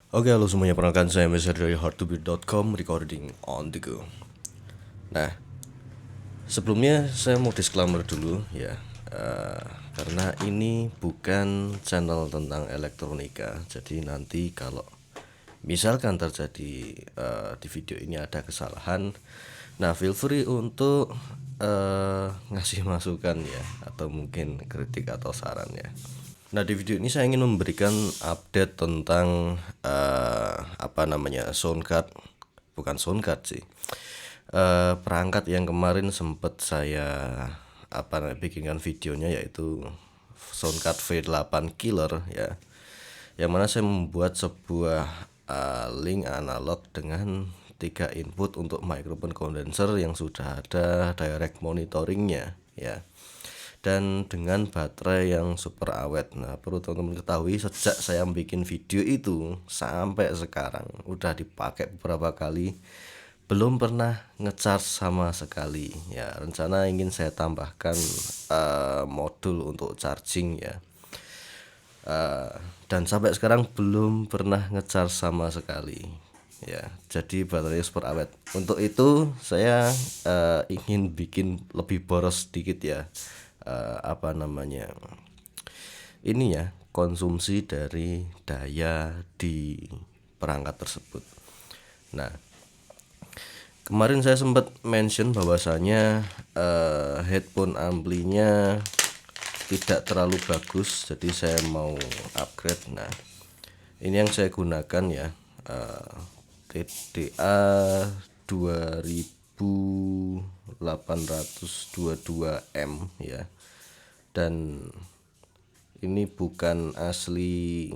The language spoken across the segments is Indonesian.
Oke, halo semuanya, perkenalkan saya Mesir dari hardtobeat.com, recording on the go. Nah, sebelumnya saya mau disclaimer dulu ya, eh, karena ini bukan channel tentang elektronika. Jadi nanti kalau misalkan terjadi di video ini ada kesalahan, nah feel free untuk ngasih masukan ya, atau mungkin kritik atau saran ya. Nah, di video ini saya ingin memberikan update tentang soundcard, bukan soundcard sih, perangkat yang kemarin sempat saya bikinkan videonya, yaitu soundcard V8 Killer ya, yang mana saya membuat sebuah link analog dengan 3 input untuk microphone condenser yang sudah ada direct monitoringnya ya, dan dengan baterai yang super awet. Nah, perlu teman-teman ketahui, sejak saya bikin video itu sampai sekarang udah dipakai beberapa kali, belum pernah ngecharge sama sekali ya. Rencana ingin saya tambahkan modul untuk charging ya. Dan sampai sekarang belum pernah ngecharge sama sekali ya, jadi baterainya super awet. Untuk itu saya ingin bikin lebih boros sedikit ya, ini ya, konsumsi dari daya di perangkat tersebut. Nah, kemarin saya sempat mention bahwasanya headphone amplinya tidak terlalu bagus, jadi saya mau upgrade. Nah, ini yang saya gunakan ya, TDA 2822M ya, dan ini bukan asli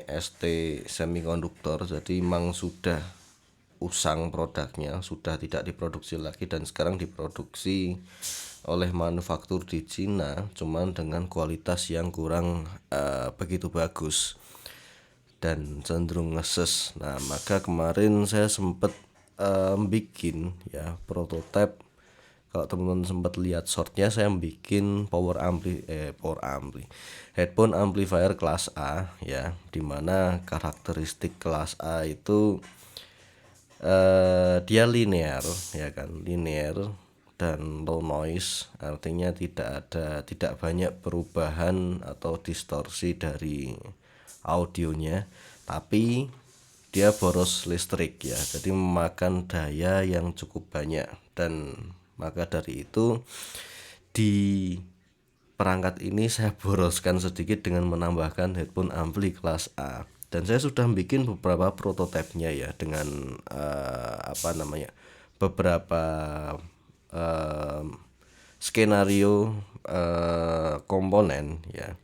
ST Semiconductor, jadi memang sudah usang produknya, sudah tidak diproduksi lagi dan sekarang diproduksi oleh manufaktur di Cina, cuman dengan kualitas yang kurang begitu bagus dan cenderung ngeses. Nah, maka kemarin saya sempat bikin ya prototipe. Kalau teman-teman sempat lihat shortnya, saya bikin power ampli headphone amplifier kelas A ya, dimana karakteristik kelas A itu dia linear ya kan, linear dan low noise, artinya tidak banyak perubahan atau distorsi dari audionya, tapi dia boros listrik ya, jadi memakan daya yang cukup banyak. Dan maka dari itu di perangkat ini saya boroskan sedikit dengan menambahkan headphone ampli kelas A, dan saya sudah bikin beberapa prototipenya ya, dengan beberapa skenario komponen ya.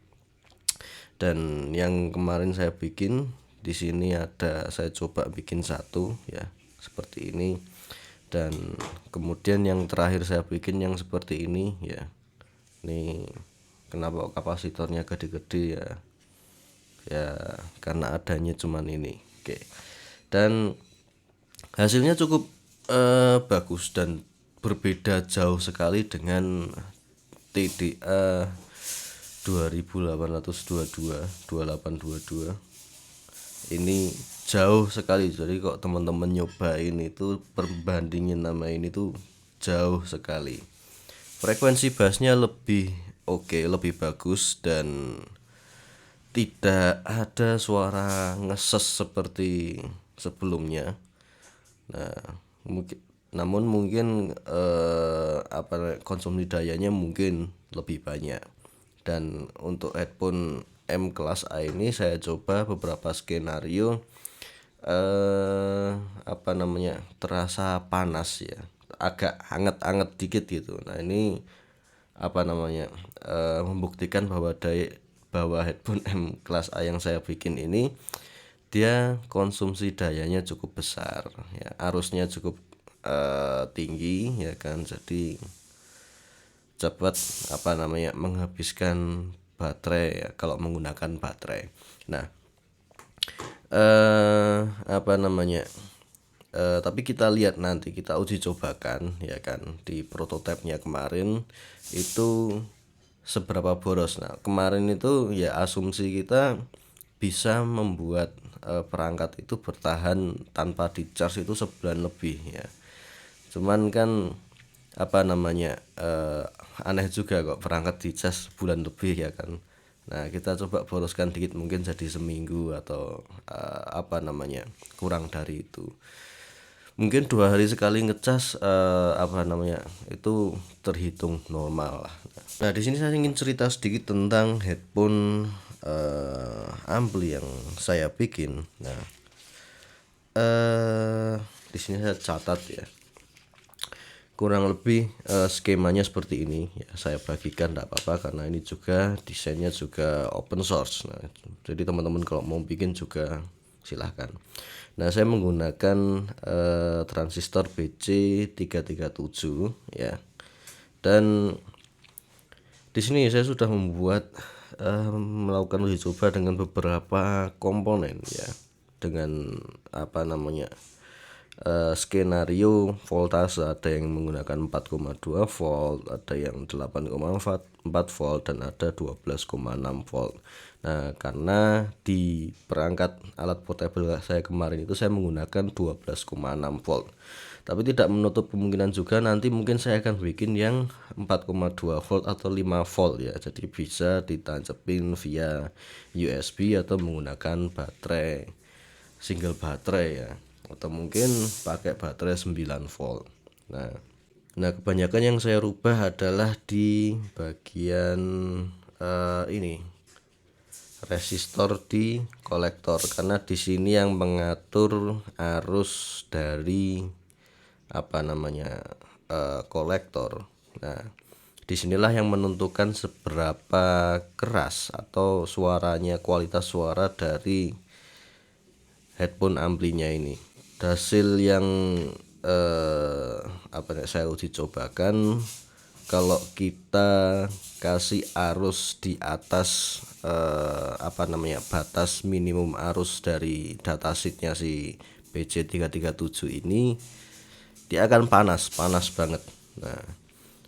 Dan yang kemarin saya bikin di sini ada, saya coba bikin satu ya seperti ini, dan kemudian yang terakhir saya bikin yang seperti ini ya. Ini kenapa kapasitornya gede-gede ya, ya karena adanya cuman ini. Oke, dan hasilnya cukup bagus dan berbeda jauh sekali dengan TDA 2822 ini, jauh sekali. Jadi kok teman-teman nyobain itu, perbandingin nama ini tuh jauh sekali. Frekuensi bassnya lebih oke, lebih bagus, dan tidak ada suara ngeses seperti sebelumnya. Nah, mungkin konsumsi dayanya mungkin lebih banyak. Dan untuk headphone M kelas A ini saya coba beberapa skenario, terasa panas ya, agak hangat-hangat dikit gitu. Nah, ini membuktikan bahwa headphone M kelas A yang saya bikin ini, dia konsumsi dayanya cukup besar ya, arusnya cukup tinggi ya kan, jadi cepat menghabiskan baterai ya, kalau menggunakan baterai. Nah, tapi kita lihat nanti, kita uji cobakan ya kan, di prototipenya kemarin itu seberapa boros. Nah, kemarin itu ya asumsi kita bisa membuat perangkat itu bertahan tanpa di charge itu sebulan lebih ya. Cuman kan apa namanya aneh juga kok perangkat di charge sebulan lebih ya kan. Nah kita coba boroskan dikit, mungkin jadi seminggu atau apa namanya kurang dari itu. Mungkin 2 hari sekali ngecas apa namanya itu terhitung normal lah. Nah di sini saya ingin cerita sedikit tentang headphone ampli yang saya bikin. Nah di sini saya catat ya, kurang lebih skemanya seperti ini ya, saya bagikan tidak apa-apa karena ini juga desainnya juga open source. Nah, jadi teman-teman kalau mau bikin juga silahkan. Nah saya menggunakan transistor BC337 ya, dan di sini saya sudah membuat melakukan uji coba dengan beberapa komponen ya, dengan apa namanya skenario voltase, ada yang menggunakan 4,2 volt, ada yang 8,4 volt, dan ada 12,6 volt. Nah karena di perangkat alat portable saya kemarin itu saya menggunakan 12,6 volt, tapi tidak menutup kemungkinan juga nanti mungkin saya akan bikin yang 4,2 volt atau 5 volt ya, jadi bisa ditancepin via USB atau menggunakan baterai single baterai ya, atau mungkin pakai baterai 9 volt. Nah kebanyakan yang saya rubah adalah di bagian ini resistor di kolektor, karena di sini yang mengatur arus dari apa namanya kolektor. Nah disinilah yang menentukan seberapa keras atau suaranya, kualitas suara dari headphone amplinya ini. Hasil yang saya uji cobakan, kalau kita kasih arus di atas batas minimum arus dari datasheetnya si BC337 ini, dia akan panas banget. Nah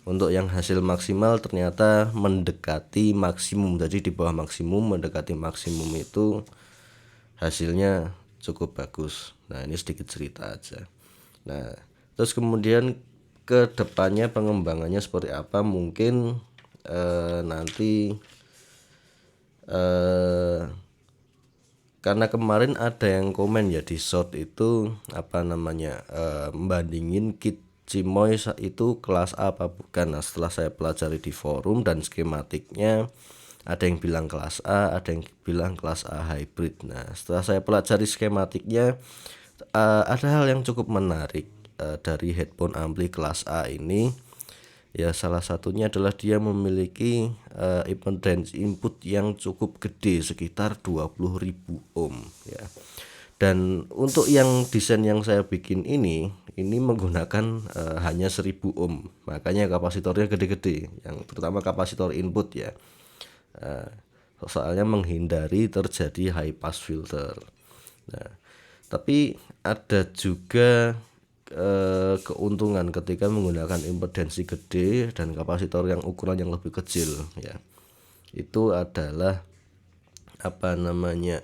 untuk yang hasil maksimal ternyata mendekati maksimum, jadi di bawah maksimum mendekati maksimum itu hasilnya cukup bagus. Nah ini sedikit cerita aja. Nah terus kemudian ke depannya pengembangannya seperti apa, mungkin nanti karena kemarin ada yang komen ya di short itu apa namanya membandingin kit Cimoy itu kelas A apa bukan. Nah setelah saya pelajari di forum dan skematiknya, ada yang bilang kelas A, ada yang bilang kelas A hybrid. Nah setelah saya pelajari skematiknya, ada hal yang cukup menarik dari headphone ampli kelas A ini ya. Salah satunya adalah dia memiliki impedance input yang cukup gede, sekitar 20.000 ohm ya. Dan untuk yang desain yang saya bikin ini menggunakan hanya 1000 ohm, makanya kapasitornya gede-gede, yang terutama kapasitor input ya, soalnya menghindari terjadi high pass filter. Nah tapi ada juga keuntungan ketika menggunakan impedansi gede dan kapasitor yang ukuran yang lebih kecil ya, itu adalah apa namanya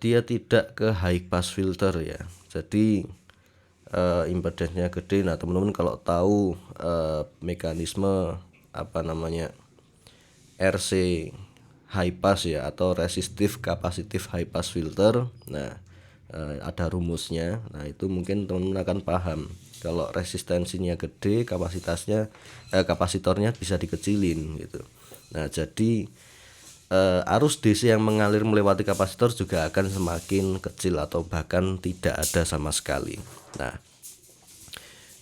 dia tidak ke high pass filter ya, jadi impedance-nya gede. Nah teman-teman kalau tahu mekanisme apa namanya RC high pass ya, atau resistif kapasitif high pass filter, nah ada rumusnya. Nah itu mungkin teman-teman akan paham, kalau resistensinya gede, kapasitornya bisa dikecilin gitu. Nah jadi arus DC yang mengalir melewati kapasitor juga akan semakin kecil atau bahkan tidak ada sama sekali. Nah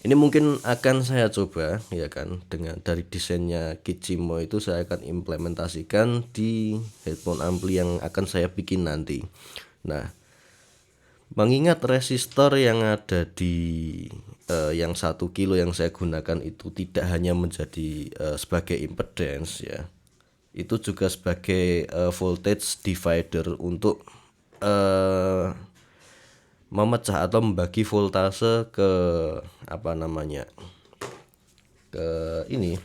ini mungkin akan saya coba ya kan, dengan dari desainnya Kijimo itu saya akan implementasikan di headphone ampli yang akan saya bikin nanti. Nah mengingat resistor yang ada di yang 1 kilo yang saya gunakan itu tidak hanya menjadi sebagai impedance ya, itu juga sebagai voltage divider untuk memecah atau membagi voltase ke apa namanya ke ini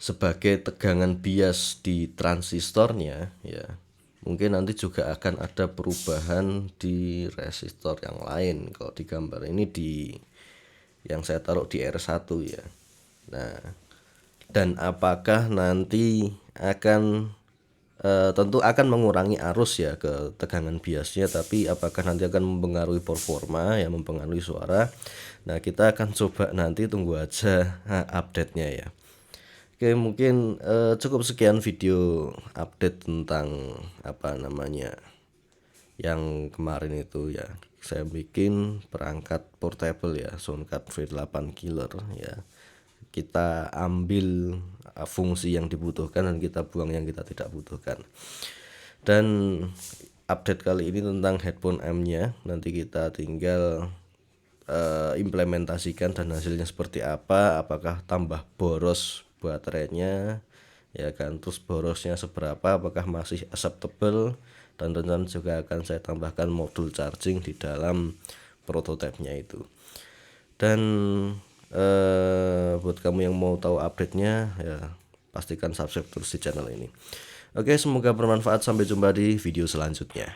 sebagai tegangan bias di transistornya ya. Mungkin nanti juga akan ada perubahan di resistor yang lain. Kalau di gambar ini di yang saya taruh di R1 ya. Nah, dan apakah nanti akan tentu akan mengurangi arus ya ke tegangan biasnya, tapi apakah nanti akan mempengaruhi performa ya, mempengaruhi suara. Nah, kita akan coba nanti tunggu aja update-nya ya. Oke, mungkin cukup sekian video update tentang apa namanya yang kemarin itu ya. Saya bikin perangkat portable ya, Soundcard V8 Killer ya. Kita ambil fungsi yang dibutuhkan dan kita buang yang kita tidak butuhkan. Dan update kali ini tentang headphone M-nya, nanti kita tinggal implementasikan dan hasilnya seperti apa, apakah tambah boros baterainya ya kan, terus borosnya seberapa, apakah masih acceptable, dan rencana juga akan saya tambahkan modul charging di dalam prototipenya itu. Dan buat kamu yang mau tahu update-nya ya pastikan subscribe terus di channel ini. Oke, semoga bermanfaat, sampai jumpa di video selanjutnya.